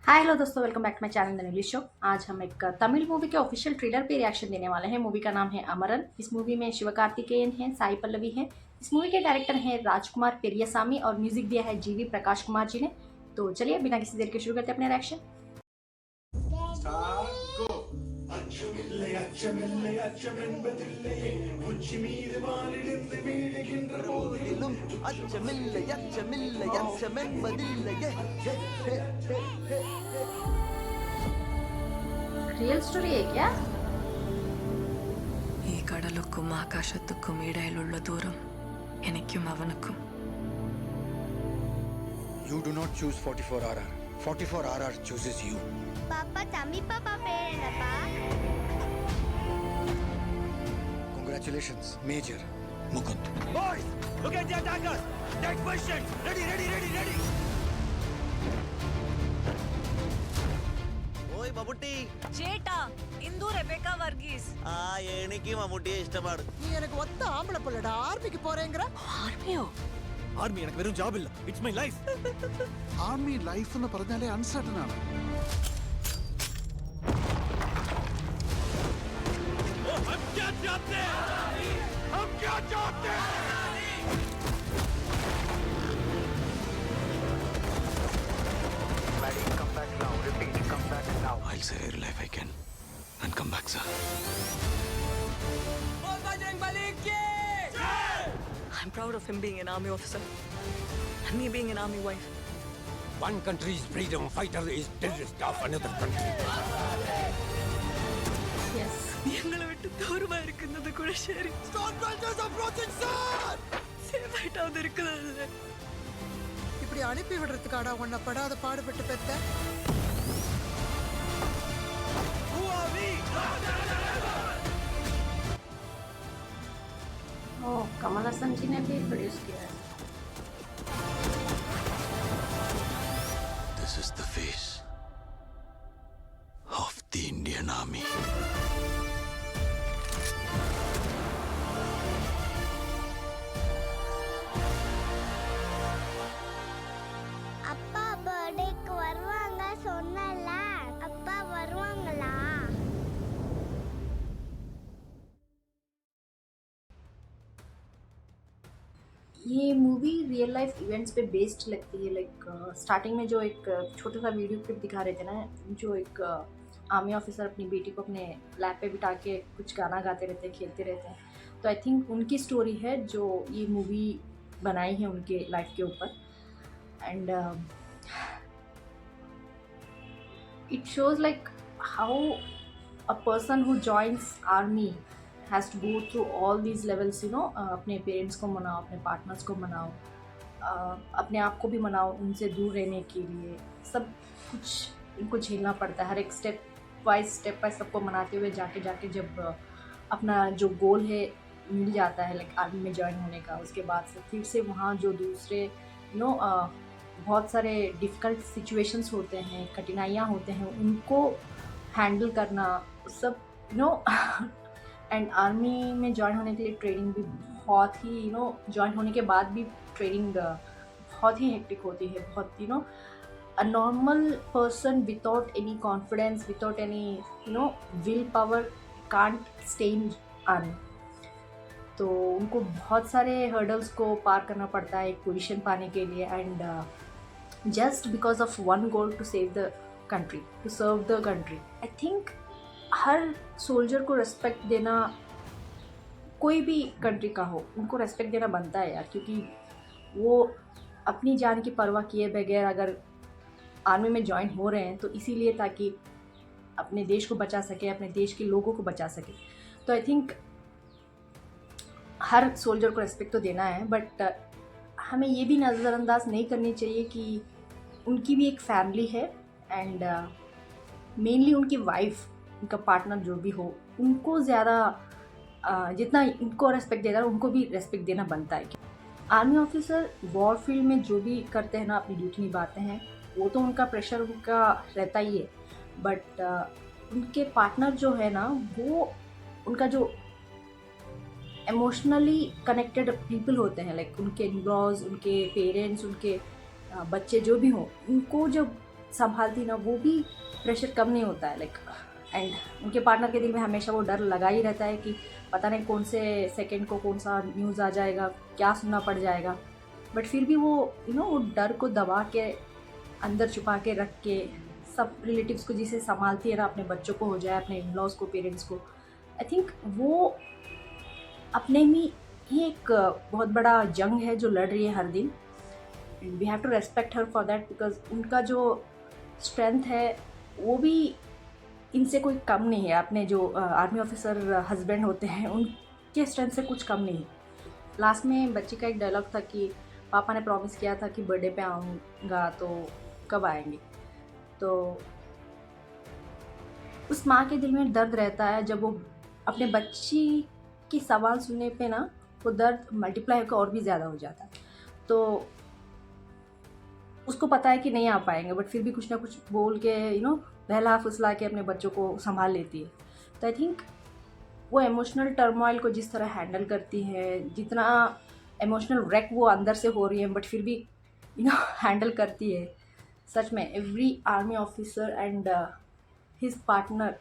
हाय hello दोस्तों, welcome back to my channel the English show. आज हम एक तमिल मूवी के ऑफिशियल ट्रेलर पे रिएक्शन देने वाले हैं। मूवी का नाम है अमरन। इस मूवी में शिवकार्तिकेयन है, साई पल्लवी है। इस मूवी के डायरेक्टर हैं राजकुमार पेरियासामी और म्यूजिक दिया है जीवी प्रकाश कुमार जी ने। तो चलिए बिना किसी देर के शुरू करते हैं अपने रिएक्शन। போதிலும் அச்சமில்லை அச்சமில்லை அச்சமென்பதில்லையே रियल स्टोरी है क्या? ഈ കടലുക്കും ആകാശത്തുക്കും ഇടയിലുള്ള ദൂരം എനിക്കും അവനുക്കും. You do not choose 44RR. 44RR chooses you. Papa, Tammy Papa Perenapa. Congratulations, Major Mukund. Boys, look at the attackers. Take position. Ready. ഓയ് മമ്മൂട്ടി. ചേട്ടാ, ഇന്ദു റെബേക്ക വർഗീസ്. എനിക്ക് മമ്മൂട്ടിയെ ഇഷ്ടമാണ്. நீ எனக்கு ஒத்த ஆம்பளை புள்ளடா. ஆர்மிக்கு போறேங்கற? ആർമിയോ? ആർമി എനിക്ക് വെറും ജോബ് ഇല്ല. It's my life. Army life എന്ന് പറഞ്ഞാലേ അൺസർട്ടൻ ആണ്. I'll save your life I can and come back, sir. I'm proud of him being an army officer and me being an army wife. One country's freedom fighter is terrorist of another country. Yes, ഞങ്ങളെ വിട്ട് ദൂരമായിരിക്കുന്നത് കൂടെ ശരി. Safe ആയിട്ടാவது இருக்கிறது. இப்படி அனுப்பி விடுறதுக்காடா உன்னை படாத பாடுபட்டு பெத்த? ओह, कमल हसन जी ने भी प्रोड्यूस किया है। This is the face of the Indian Army. அப்பா பர்த்டேக்கு வருவாங்க சொன்னல. அப்பா வருவாங்களா? ये मूवी रियल लाइफ इवेंट्स पे बेस्ड लगती है। लाइक स्टार्टिंग में जो एक छोटा सा वीडियो क्लिप दिखा रहे थे ना, जो एक आर्मी ऑफिसर अपनी बेटी को अपने लैप पे बिठा के कुछ गाना गाते रहते हैं, खेलते रहते हैं। तो आई थिंक उनकी स्टोरी है जो ये मूवी बनाई है उनके लाइफ के ऊपर। And it shows like how a person who joins army has to go through all these levels, अपने पेरेंट्स को मनाओ, अपने पार्टनर्स को मनाओ, अपने आप को भी मनाओ उनसे दूर रहने के लिए। सब कुछ इनको झेलना पड़ता है। हर एक स्टेप बाय सबको मनाते हुए जाके जब अपना जो गोल है मिल जाता है, लाइक आर्मी में ज्वाइन होने का, उसके बाद से फिर से वहाँ जो दूसरे बहुत सारे डिफ़िकल्ट सिचुएशंस होते हैं, कठिनाइयाँ होते हैं, उनको हैंडल करना सब एंड आर्मी में ज्वाइन होने के लिए ट्रेनिंग भी बहुत ही ज्वाइन होने के बाद भी ट्रेनिंग बहुत ही हेक्टिक होती है। बहुत a normal person without any confidence, without any will power can't stay in army. तो उनको बहुत सारे हर्डल्स को पार करना पड़ता है एक पोजीशन पाने के लिए। And just because of one goal to save the country, to serve the country. I think हर सोल्जर को रेस्पेक्ट देना, कोई भी कंट्री का हो, उनको रेस्पेक्ट देना बनता है यार, क्योंकि वो अपनी जान की परवाह किए बगैर अगर आर्मी में ज्वाइन हो रहे हैं तो इसीलिए ताकि अपने देश को बचा सके, अपने देश के लोगों को बचा सके। तो आई थिंक हर सोल्जर को रेस्पेक्ट तो देना है, बट हमें ये भी नज़रअंदाज नहीं करनी चाहिए कि उनकी भी एक फैमिली है। एंड मेनली उनकी वाइफ, उनका पार्टनर जो भी हो, उनको ज़्यादा जितना इनको रेस्पेक्ट देना है उनको भी रेस्पेक्ट देना बनता है। आर्मी ऑफिसर वॉर फील्ड में जो भी करते हैं ना, अपनी ड्यूटी निभाते हैं, वो तो उनका प्रेशर उनका रहता ही है, बट उनके पार्टनर जो है ना, वो उनका जो इमोशनली कनेक्टेड पीपल होते हैं, लाइक उनके इन लॉज, उनके पेरेंट्स, उनके बच्चे जो भी हों, उनको जब संभालती ना, वो भी प्रेशर कम नहीं होता है लाइक। एंड उनके पार्टनर के दिल में हमेशा वो डर लगा ही रहता है कि पता नहीं कौन से सेकंड को कौन सा न्यूज़ आ जाएगा, क्या सुनना पड़ जाएगा। बट फिर भी वो वो डर को दबा के अंदर छुपा के रख के सब रिलेटिव्स को जिसे संभालती है ना, अपने बच्चों को हो जाए, अपने इन लॉज को, पेरेंट्स को, आई थिंक वो अपने में ही एक बहुत बड़ा जंग है जो लड़ रही है हर दिन। And we have to respect her for that, because उनका जो स्ट्रेंथ है वो भी इनसे कोई कम नहीं है। अपने जो आर्मी ऑफिसर हस्बैंड होते हैं उनके स्ट्रेंथ से कुछ कम नहीं है। लास्ट में बच्ची का एक डायलॉग था कि पापा ने प्रॉमिस किया था कि बर्थडे पे आऊँगा, तो कब आएंगे। तो उस माँ के दिल में दर्द रहता है जब वो अपने बच्ची की सवाल सुनने पे ना वो दर्द मल्टीप्लाई होकर और भी ज़्यादा हो जाता है। तो उसको पता है कि नहीं आ पाएंगे, बट फिर भी कुछ ना कुछ बोल के बहला फुसला के अपने बच्चों को संभाल लेती है। तो आई थिंक वो इमोशनल टर्मोइल को जिस तरह हैंडल करती है, जितना इमोशनल रैक वो अंदर से हो रही है बट फिर भी हैंडल करती है, सच में every army officer and his partner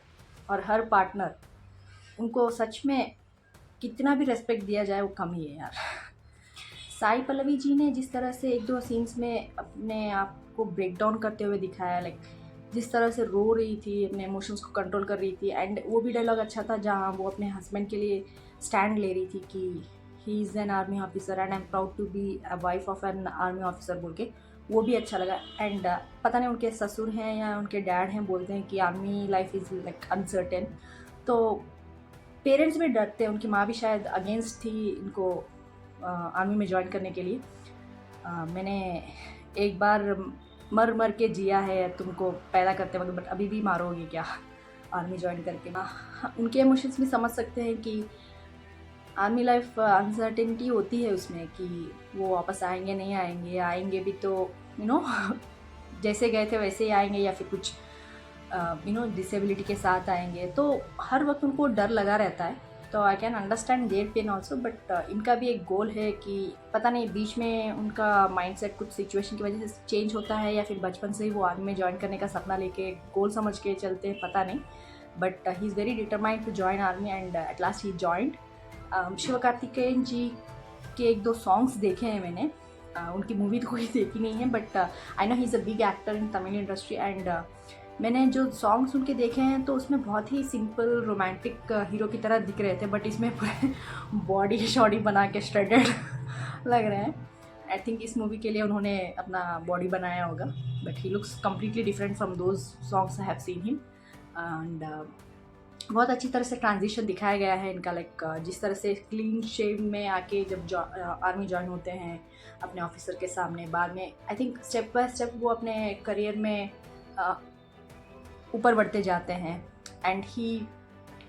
और हर पार्टनर, उनको सच में कितना भी रेस्पेक्ट दिया जाए वो कम ही है यार। साई पल्लवी जी ने जिस तरह से एक दो सीन्स में अपने आप को ब्रेक डाउन करते हुए दिखाया, लाइक जिस तरह से रो रही थी, अपने इमोशंस को कंट्रोल कर रही थी। एंड वो भी डायलॉग अच्छा था जहाँ वो अपने हस्बैंड के लिए स्टैंड ले रही थी कि he is an army officer and I am proud to be a wife of an army officer बोल के, वो भी अच्छा लगा। एंड पता नहीं उनके ससुर हैं या उनके डैड हैं, बोलते हैं कि army life is like uncertain. तो पेरेंट्स भी डरते हैं, उनकी माँ भी शायद अगेंस्ट थी इनको आर्मी में ज्वाइन करने के लिए। मैंने एक बार मर मर के जिया है तुमको पैदा करते वक्त, बट अभी भी मारोगे क्या आर्मी ज्वाइन करके। उनके इमोशंस भी समझ सकते हैं कि आर्मी लाइफ अनसर्टेनिटी होती है उसमें कि वो वापस आएंगे नहीं आएंगे, आएंगे भी तो जैसे गए थे वैसे ही आएंगे या फिर कुछ डिसेबिलिटी के साथ आएंगे। तो हर वक्त उनको डर लगा रहता है। तो I can understand their pain also, but इनका भी एक गोल है कि पता नहीं बीच में उनका माइंडसेट कुछ सिचुएशन की वजह से चेंज होता है या फिर बचपन से ही वो आर्मी में ज्वाइन करने का सपना लेके गोल समझ के चलते हैं, पता नहीं। But he is very determined to join army and at last he joined. Sivakarthikeyan ji के एक दो सॉन्ग्स देखे हैं मैंने, उनकी मूवी तो कोई देखी नहीं है, but I know he is a big actor in Tamil industry. And मैंने जो सॉन्ग सुन के देखे हैं तो उसमें बहुत ही सिंपल रोमांटिक हीरो की तरह दिख रहे थे, बट इसमें पूरे बॉडी शॉडी बना के श्रेडेड लग रहे हैं। आई थिंक इस मूवी के लिए उन्होंने अपना बॉडी बनाया होगा, but he looks completely different from those songs I have seen him. And बहुत अच्छी तरह से ट्रांजिशन दिखाया गया है इनका, लाइक जिस तरह से क्लीन शेव में आके जब आर्मी ज्वाइन होते हैं अपने ऑफिसर के सामने, बाद में I think step by step वो अपने करियर में ऊपर बढ़ते जाते हैं। And he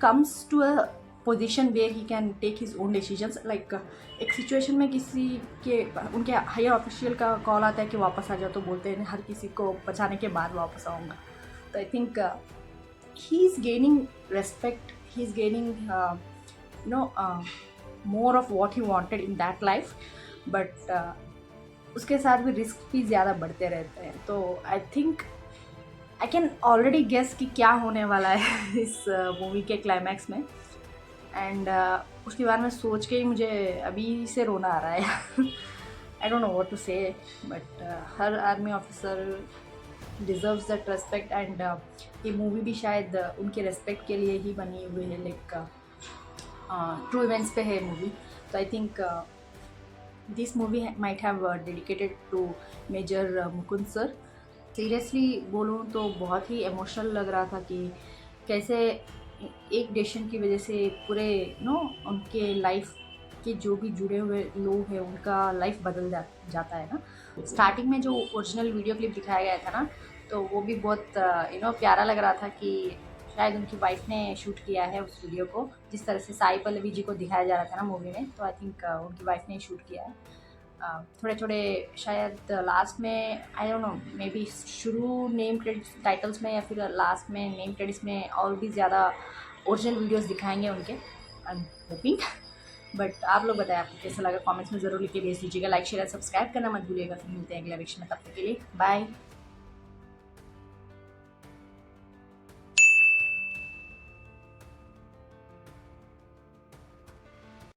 comes to a position where he can take his own decisions. Like एक सिचुएशन में किसी के उनके हायर ऑफिशियल का कॉल आता है कि वापस आ जाओ, तो बोलते हैं हर किसी को बचाने के बाद वापस आऊँगा। तो I think he is gaining respect, he is gaining more of what he wanted in that life, but उसके साथ भी रिस्क भी ज़्यादा बढ़ते रहते हैं। तो I think I can already guess कि क्या होने वाला है इस मूवी के क्लाइमैक्स में। एंड उसके बारे में सोच के ही मुझे अभी से रोना आ रहा है। I don't know what to say, but हर army officer deserves that respect. And ये मूवी भी शायद उनके रेस्पेक्ट के लिए ही बनी हुई है, लाइक ट्रू इवेंट्स पे है मूवी। तो I think this movie might have dedicated to major Mukund sir. Seriously बोलूँ तो बहुत ही इमोशनल लग रहा था कि कैसे एक डिसीजन की वजह से पूरे उनके लाइफ के जो भी जुड़े हुए लोग हैं उनका लाइफ बदल जाता है ना। स्टार्टिंग में जो ओरिजिनल वीडियो क्लिप दिखाया गया था ना, तो वो भी बहुत प्यारा लग रहा था कि शायद उनकी वाइफ ने शूट किया है उस वीडियो को, जिस तरह से साई पल्लवी जी को दिखाया जा रहा था ना मूवी में। तो आई थिंक उनकी वाइफ ने शूट किया है। थोड़े थोड़े शायद लास्ट में आई डोंट नो, मे बी शुरू नेम क्रेडिट्स टाइटल्स में या फिर लास्ट में नेम क्रेडिट्स में और भी ज़्यादा ओरिजिनल वीडियोस दिखाएंगे उनके, आई एम होपिंग। बट आप लोग बताएं आपको कैसा लगा, कमेंट्स में ज़रूर लिख के भेज दीजिएगा। लाइक शेयर सब्सक्राइब करना मत भूलिएगा। फिर मिलते हैं अगले वीडियो में, तब तक के लिए बाय।